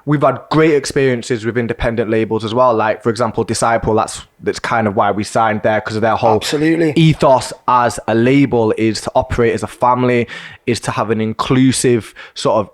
we've had great experiences with independent labels as well. Like, for example, Disciple, that's kind of why we signed there, because of their whole ethos as a label is to operate as a family, is to have an inclusive sort of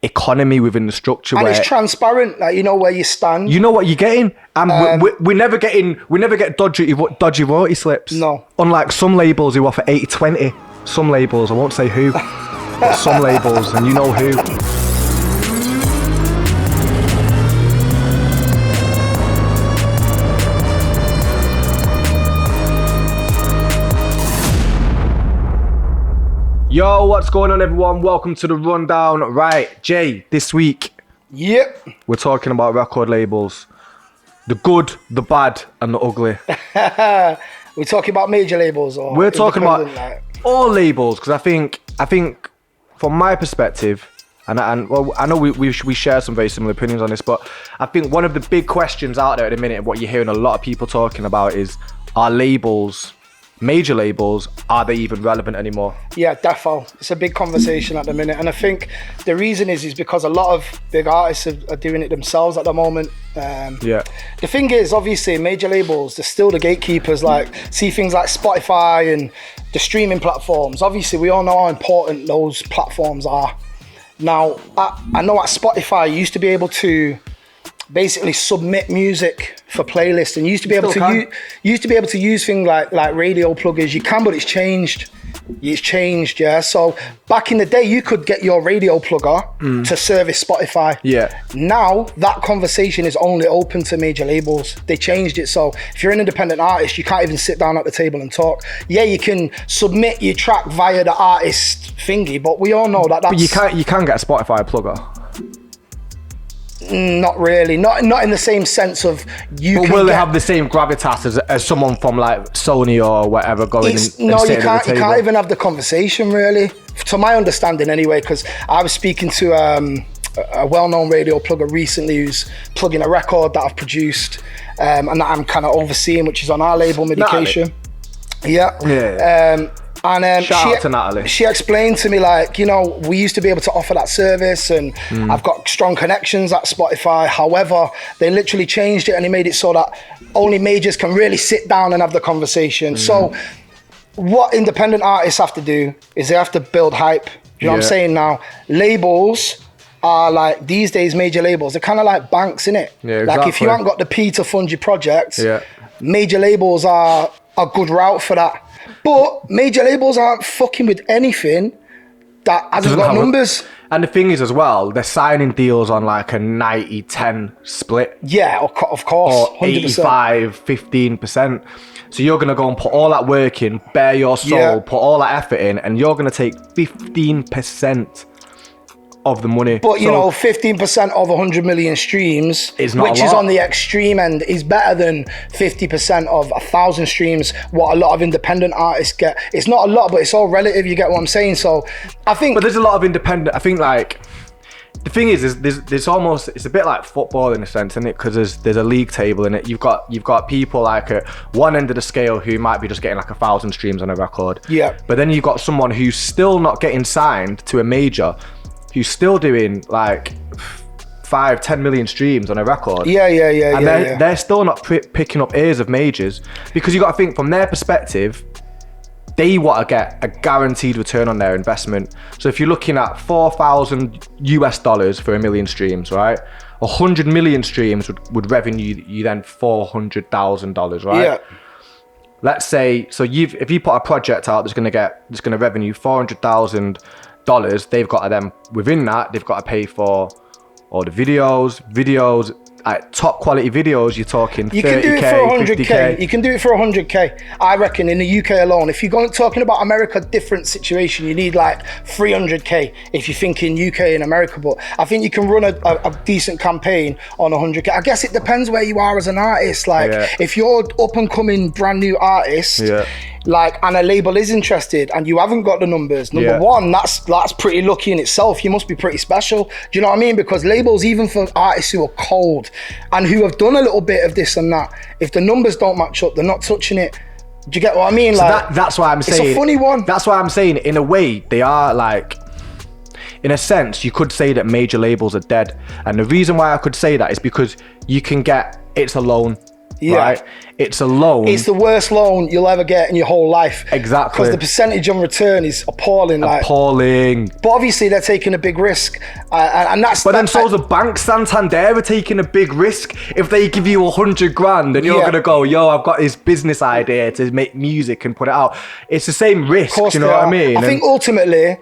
economy within the structure, and it's transparent, like you know where you stand, you know what you're getting, and we never get dodgy royalty slips. No, unlike some labels who offer 80-20. Some labels, I won't say who, but some labels, and you know who. Yo, what's going on, everyone? Welcome to the rundown. Right, Jay, this week, we're talking about record labels. The good, the bad, and the ugly. We're talking about major labels, or we're talking about all labels, because I think from my perspective, and well, I know we share some very similar opinions on this, but I think one of the big questions out there at the minute, and what you're hearing a lot of people talking about, is, are labels, major labels, are they even relevant anymore? Yeah, defo. It's a big conversation at the minute, and I think the reason is because a lot of big artists are doing it themselves at the moment. The thing is, obviously, major labels, they're still the gatekeepers. Like, see things like Spotify and the streaming platforms. Obviously, we all know how important those platforms are. Now, I know at Spotify, you used to be able to basically submit music for playlists, and you used to be able to use things like radio pluggers. You can, but it's changed. Yeah. So back in the day, you could get your radio plugger to service Spotify. Yeah. Now that conversation is only open to major labels. They changed it, so if you're an independent artist, you can't even sit down at the table and talk. Yeah, you can submit your track via the artist thingy, but we all know that's. But you can get a Spotify plugger. Not really, not in the same sense of you. But will they have the same gravitas as someone from like Sony or whatever going and sitting at the table? You can't even have the conversation, really, to my understanding anyway, because I was speaking to a well-known radio plugger recently who's plugging a record that I've produced and that I'm kind of overseeing, which is on our label, Medication. And shout out to Natalie. She explained to me, like, you know, we used to be able to offer that service, and I've got strong connections at Spotify. However, they literally changed it, and they made it so that only majors can really sit down and have the conversation. So what independent artists have to do is they have to build hype. You know what I'm saying? Now, labels are like, these days, major labels, they're kind of like banks, innit? Yeah, exactly. Like, if you haven't got the P to fund your projects, major labels are a good route for that. But major labels aren't fucking with anything that hasn't got numbers. And the thing is as well, they're signing deals on like a 90-10 split. Yeah, of course. Or 85-15%. So you're going to go and put all that work in, bare your soul, put all that effort in, and you're going to take 15% of the money. But you know, 15% of 100 million streams, which is on the extreme end, is better than 50% of 1,000 streams, what a lot of independent artists get. It's not a lot, but it's all relative, you get what I'm saying? So I think... But there's a lot of independent, I think, like, the thing is there's almost, it's a bit like football in a sense, isn't it? Because there's a league table in it. You've got people like at one end of the scale who might be just getting like 1,000 streams on a record. Yeah. But then you've got someone who's still not getting signed to a major, who's still doing like 5-10 million streams on a record. And they're still not picking up ears of majors, because you got to think from their perspective, they want to get a guaranteed return on their investment. So if you're looking at $4,000 for a million streams, right? 100 million streams would revenue you then $400,000, right? Yeah. Let's say, so if you put a project out that's going to revenue $400,000, they've got to then, within that, they've got to pay for all the videos, top quality videos. You're talking 30K, you can do it for 100K. 50K. You can do it for 100K. I reckon in the UK alone, if you're talking about America, different situation, you need like 300K if you're thinking UK and America. But I think you can run a decent campaign on 100K. I guess it depends where you are as an artist. Like, if you're up and coming brand new artist, like, and a label is interested and you haven't got the numbers, number one, that's pretty lucky in itself. You must be pretty special. Do you know what I mean? Because labels, even for artists who are cold and who have done a little bit of this and that, if the numbers don't match up, they're not touching it. Do you get what I mean? So like, that's why I'm saying it's a funny one. That's why I'm saying, in a way, they are like, in a sense, you could say that major labels are dead. And the reason why I could say that is because you can get, it's a loan. Yeah. Right? It's a loan. It's the worst loan you'll ever get in your whole life. Exactly. Because the percentage on return is appalling. Appalling. But obviously they're taking a big risk. And that's... But then so's a bank. Santander are taking a big risk. If they give you 100 grand and you're going to go, yo, I've got this business idea to make music and put it out. It's the same risk, you know what I mean? I think ultimately...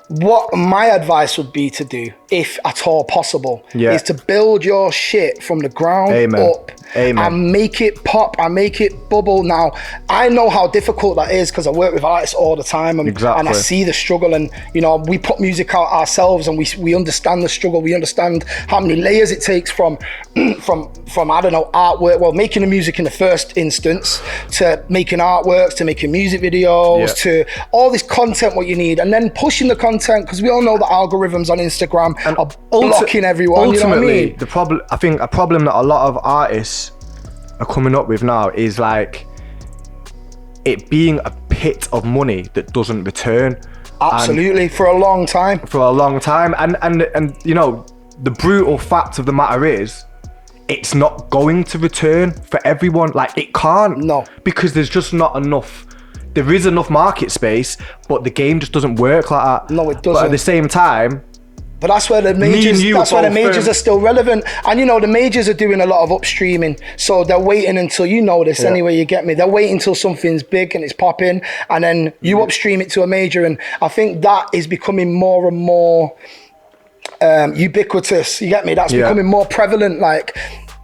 what my advice would be to do, if at all possible, is to build your shit from the ground up and make it pop and make it bubble. Now, I know how difficult that is because I work with artists all the time and I see the struggle, and you know, we put music out ourselves and we understand the struggle. We understand how many layers it takes from I don't know, artwork, well, making the music in the first instance, to making artworks, to making music videos, to all this content what you need, and then pushing the content, because we all know the algorithms on Instagram are blocking everyone. Ultimately, you know what I mean? the problem, I think a problem that a lot of artists are coming up with now is like it being a pit of money that doesn't return. Absolutely, for a long time. For a long time, and you know, the brutal fact of the matter is, it's not going to return for everyone. Like, it can't. No. Because there's just not enough. There is enough market space, but the game just doesn't work like that. No, it doesn't. But at the same time, but that's where the majors are still relevant. And you know, the majors are doing a lot of upstreaming. So they're waiting until, you know this anyway, you get me. They're waiting until something's big and it's popping, and then you upstream it to a major. And I think that is becoming more and more ubiquitous. You get me? That's becoming more prevalent. Like,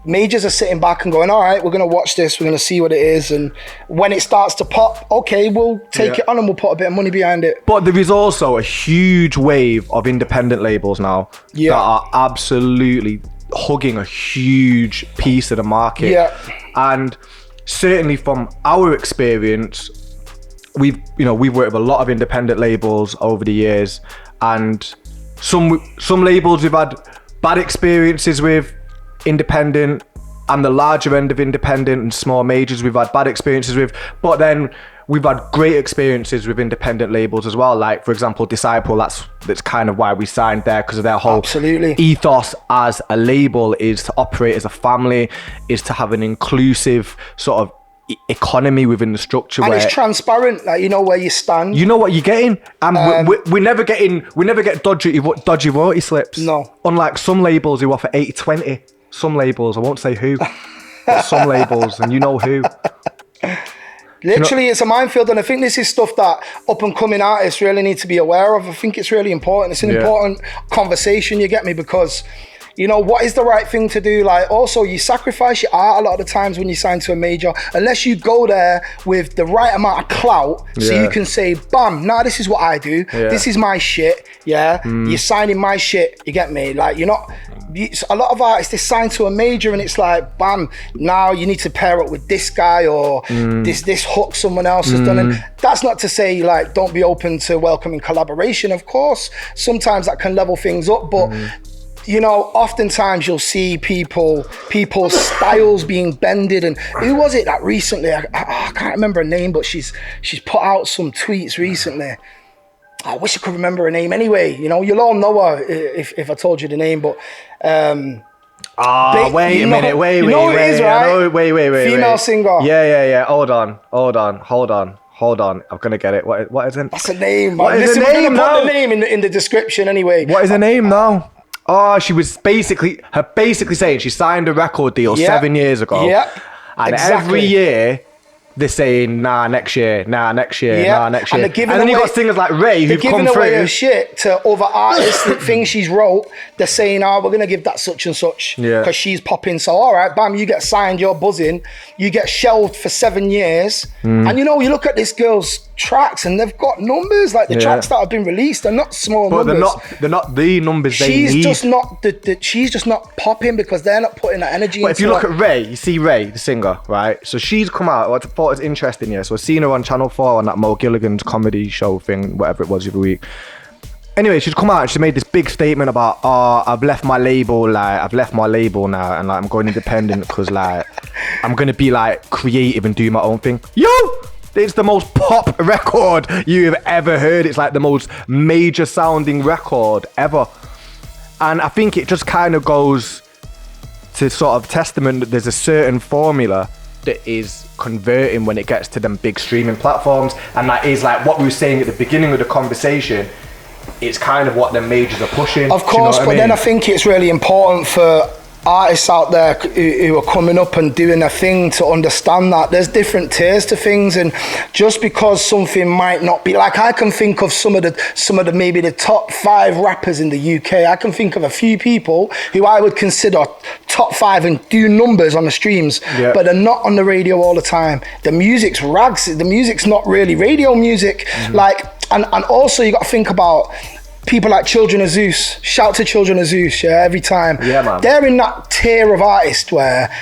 majors are sitting back and going, all right, we're going to watch this, we're going to see what it is, and when it starts to pop, okay, we'll take it on and we'll put a bit of money behind it. But there is also a huge wave of independent labels now that are absolutely hugging a huge piece of the market. And certainly from our experience, we've worked with a lot of independent labels over the years, and some labels we've had bad experiences with, independent, and the larger end of independent and small majors we've had bad experiences with, but then we've had great experiences with independent labels as well. Like, for example, Disciple, that's kind of why we signed there, because of their whole ethos as a label is to operate as a family, is to have an inclusive sort of economy within the structure, and where it's transparent, like, you know where you stand, you know what you're getting, and we never get dodgy royalty slips. No, unlike some labels who offer 80-20. Some labels, I won't say who, but some labels, and you know who. Literally, it's a minefield, and I think this is stuff that up and coming artists really need to be aware of. I think it's really important. It's an important conversation, you get me, because you know, what is the right thing to do? Like, also, you sacrifice your art a lot of the times when you sign to a major, unless you go there with the right amount of clout, so you can say, bam, nah, this is what I do. This is my shit. You're signing my shit. You get me? Like, you're not... a lot of artists, they sign to a major and it's like, bam, now you need to pair up with this guy, or this hook someone else has done. And that's not to say, like, don't be open to welcoming collaboration. Of course, sometimes that can level things up, but you know, oftentimes you'll see people's styles being bended. And who was it that recently, I can't remember her name, but she's put out some tweets recently. I wish I could remember her name. Anyway, you know, you'll all know her if I told you the name, but wait a minute, wait. Female singer. Yeah. Hold on. I'm gonna get it. What is it? That's a name. What is her name? We're gonna put the name in the description anyway. What is her name now? Oh, she was basically saying she signed a record deal 7 years ago. And every year they're saying, nah, next year. And then you got singers like Ray who've come through. They're giving away her shit to other artists, the things she's wrote. They're saying, we're going to give that such and such because she's popping. So, all right, bam, you get signed, you're buzzing. You get shelved for 7 years. And, you know, you look at this girl's tracks and they've got numbers. Like, the tracks that have been released, they're not small numbers. But they're not the numbers they need. She's just not popping because they're not putting that energy into it. But if you look at Ray, you see Ray, the singer, right? So she's come out, I thought it was interesting, so I've seen her on Channel 4 on that Mo Gilligan's comedy show thing, whatever it was the other week. Anyway, she's come out and she made this big statement about, I've left my label now, and like I'm going independent because like I'm gonna be like creative and do my own thing. Yo, It's the most pop record you have ever heard. It's like the most major sounding record ever. And I think it just kind of goes to sort of testament that there's a certain formula that is converting when it gets to them big streaming platforms. And that is like what we were saying at the beginning of the conversation. It's kind of what the majors are pushing. Of course, but then I think it's really important for artists out there who are coming up and doing a thing to understand that there's different tiers to things, and just because something might not be like, I can think of some of the maybe the top 5 rappers in the UK. I can think of a few people who I would consider top 5 and do numbers on the streams, but they're not on the radio all the time. The music's rags. The music's not really radio music. Like, and also you got to think about people like Children of Zeus. Shout to Children of Zeus, every time. Yeah, man. They're in that tier of artists where,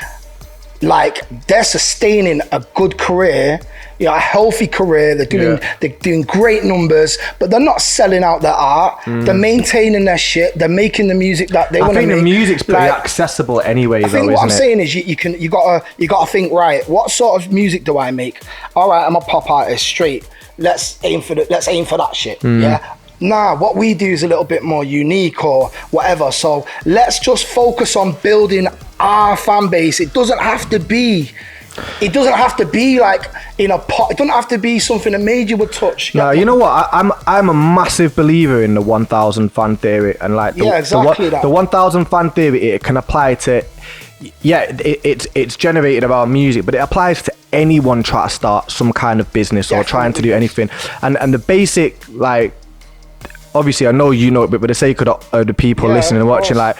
like, they're sustaining a good career, a healthy career. They're doing great numbers, but they're not selling out their art. They're maintaining their shit. They're making the music that they want to make. I think the music's pretty accessible anyway, I think what I'm saying is you gotta think, right, what sort of music do I make? All right, I'm a pop artist, straight. Let's aim for that shit. Yeah. Nah, what we do is a little bit more unique or whatever. So let's just focus on building our fan base. It doesn't have to be like in a pot. It doesn't have to be something a major would touch. No, you know what? I'm a massive believer in the 1,000 fan theory, and like the 1,000 fan theory, it can apply to. Yeah, it's generated about music, but it applies to anyone trying to start some kind of business or trying to do anything. And the basic, like, obviously I know you know it, but for the sake of the people listening and watching, like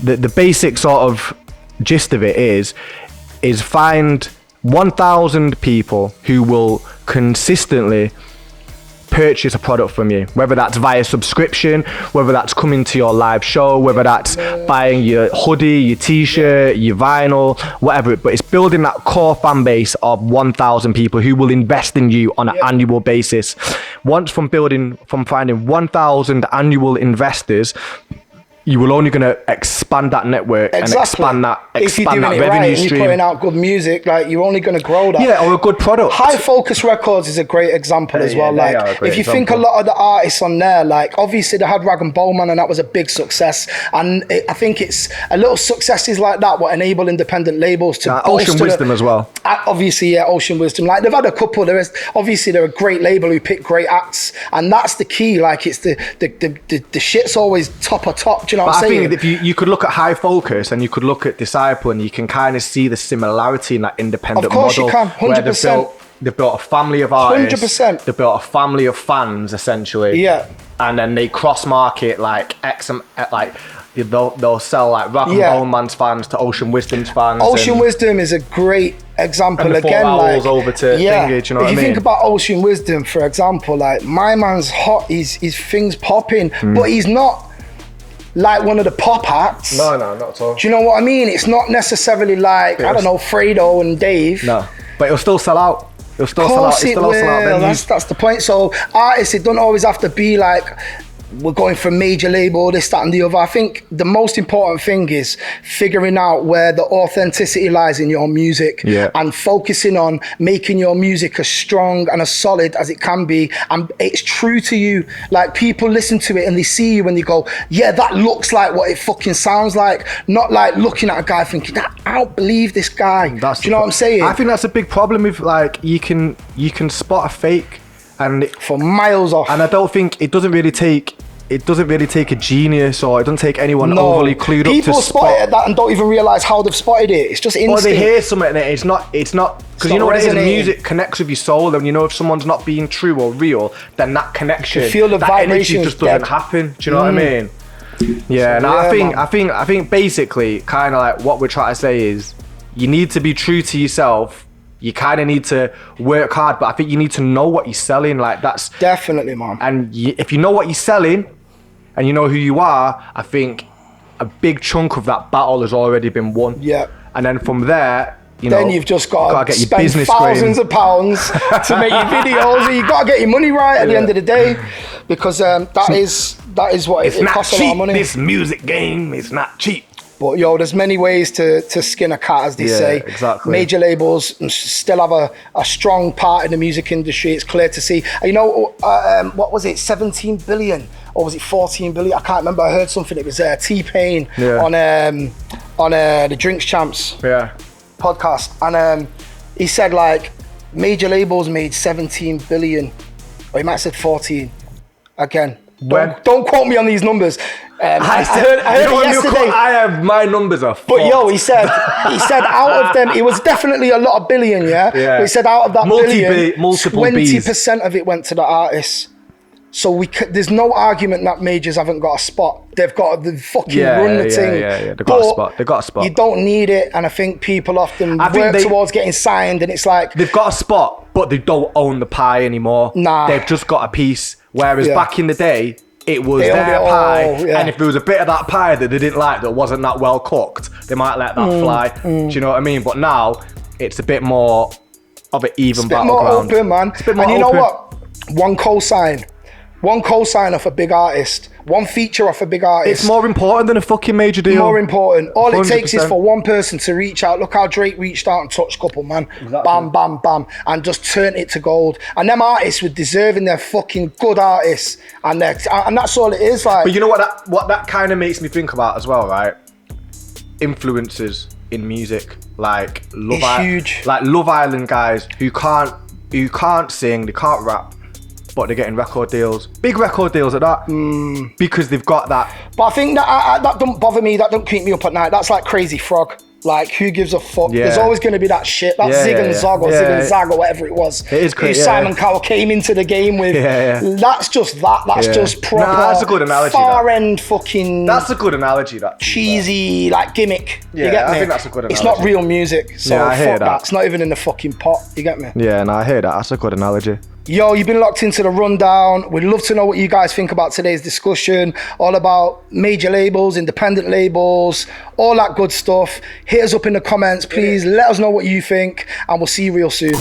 the basic sort of gist of it is find 1,000 people who will consistently purchase a product from you, whether that's via subscription, whether that's coming to your live show, whether that's buying your hoodie, your t-shirt, your vinyl, whatever. But it's building that core fan base of 1,000 people who will invest in you on an annual basis. Once from finding 1,000 annual investors, you will only going to expand that network and expand that revenue stream. And you're putting out good music, like, you're only going to grow that. Yeah, or a good product. High Focus Records is a great example as well. Like, if you think a lot of the artists on there, like, obviously they had Rag and Bowman, and that was a big success. And I think it's a little successes like that what enable independent labels to Ocean Wisdom as well. Obviously, Ocean Wisdom. Like, they've had a couple. They're a great label who pick great acts, and that's the key. Like, it's the shit's always top of top. Do you know what I'm saying? I think if you could look at High Focus and you could look at Disciple, and you can kind of see the similarity in that independent model. Of course you can, 100%. They've built a family of artists. 100%. They've built a family of fans, essentially. Yeah. And then they cross-market, like, they'll sell, like, Rag and Bone Man's fans to Ocean Wisdom's fans. Ocean Wisdom is a great example. And the again, like, over to Thingy, you know what I mean? If you think about Ocean Wisdom, for example, like, my man's hot, his thing's popping, but he's not like one of the pop acts. No, not at all. Do you know what I mean? It's not necessarily like, I don't know, Fredo and Dave. No, but it'll still sell out. It'll still sell out. That's the point. So artists, it don't always have to be like, we're going for a major label, this, that, and the other. I think the most important thing is figuring out where the authenticity lies in your music, and focusing on making your music as strong and as solid as it can be, and it's true to you. Like, people listen to it and they see you and they go, yeah, that looks like what it fucking sounds like. Not like looking at a guy thinking, I don't believe this guy. Do you know what I'm saying? I think that's a big problem with, like, you can spot a fake and for miles off. And I don't think it doesn't really take a genius, or it doesn't take anyone overly clued up to people spot that and don't even realise how they've spotted it. It's just instinct. Or they hear something and it's not because you know what it is, music connects with your soul, and you know if someone's not being true or real, then that connection, feel the that energy just doesn't happen. Do you know what I mean? Yeah, so, I think basically kind of like what we're trying to say is you need to be true to yourself. You kind of need to work hard, but I think you need to know what you're selling. Like, that's definitely, man. And if you know what you're selling and you know who you are, I think a big chunk of that battle has already been won. Yeah. And then from there, then you've just got to get spend your business thousands of pounds to make your videos. And you've got to get your money right at the end of the day, because that is what it costs a lot of money. This music game is not cheap. But yo, there's many ways to skin a cat, as they say. Exactly. Major labels still have a strong part in the music industry. It's clear to see. You know, what was it, 17 billion? Or was it 14 billion? I can't remember. I heard something. It was T-Pain on the Drinks Champs podcast. And he said, like, major labels made 17 billion. Or he might have said 14. Again, don't quote me on these numbers. I heard it yesterday. I have my numbers are fucked. But yo, he said out of them, it was definitely a lot of billion, yeah? But he said out of that billion, 20% of it went to the artists. So there's no argument that majors haven't got a spot. They've got the fucking run the thing. Yeah. They've got a spot. They've got a spot. You don't need it, and I think people often work towards getting signed, and it's like they've got a spot, but they don't own the pie anymore. Nah, they've just got a piece. Whereas back in the day, it was their pie, and if there was a bit of that pie that they didn't like that wasn't that well cooked, they might let that fly. Do you know what I mean? But now it's a bit more of an even battleground. It's a bit more open, man. It's a bit more open. You know what? One co-sign off a big artist, one feature off a big artist. It's more important than a fucking major deal. More important. All 100%. It takes is for one person to reach out. Look how Drake reached out and touched Couple, man. Exactly. Bam, bam, bam. And just turn it to gold. And them artists were deserving. They're fucking good artists. And that's all it is. Like. But you know what that kind of makes me think about as well, right? Influences in music. Like huge. Like Love Island guys who can't sing, they can't rap, but they're getting record deals, big record deals at that, because they've got that. But I think that don't bother me, that don't keep me up at night. That's like Crazy Frog. Like, who gives a fuck? There's always going to be that shit. That Zig and Zog or Zig and Zag or whatever it was. It is crazy. Simon Cowell came into the game with. That's just that. That's just proper. Nah, that's a good analogy. Far end fucking. That's a good analogy. That cheesy like gimmick. Yeah, you get me? I think that's a good analogy. It's not real music. So I hear that. It's not even in the fucking pot. You get me? Yeah, no, I hear that. That's a good analogy. Yo, you've been locked into the rundown. We'd love to know what you guys think about today's discussion, all about major labels, independent labels, all that good stuff. Hit us up in the comments, please. Let us know what you think, and we'll see you real soon.